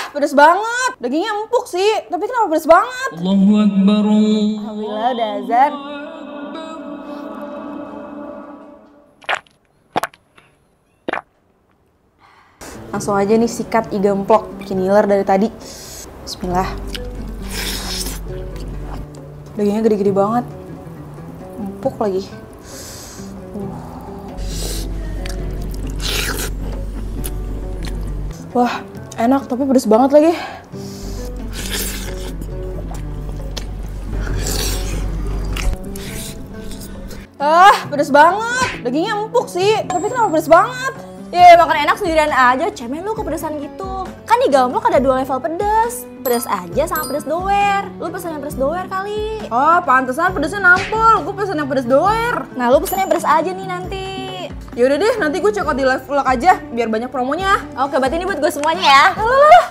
Pedes banget. Dagingnya empuk sih, tapi kenapa pedes banget? Allahu Akbar. Alhamdulillah udah azan. Langsung aja nih sikat iga emplok, bikin ngiler dari tadi. Bismillah. Dagingnya gede-gede banget. Empuk lagi. Wah, enak tapi pedes banget lagi. Pedes banget. Dagingnya empuk sih, tapi kenapa pedes banget? Ya makan enak sendirian aja, cemen lu kepedesan gitu. Kan di Gamblok ada 2 level pedes. Pedes aja sama pedes doer. Lu pesen yang pedes doer kali. Oh, pantesan pedesnya nampol. Gue pesen yang pedes doer. Nah lu pesen yang pedes aja nih nanti. Yaudah deh, nanti gue check out di live vlog aja biar banyak promonya. Oke, berarti ini buat gue semuanya ya. Alah,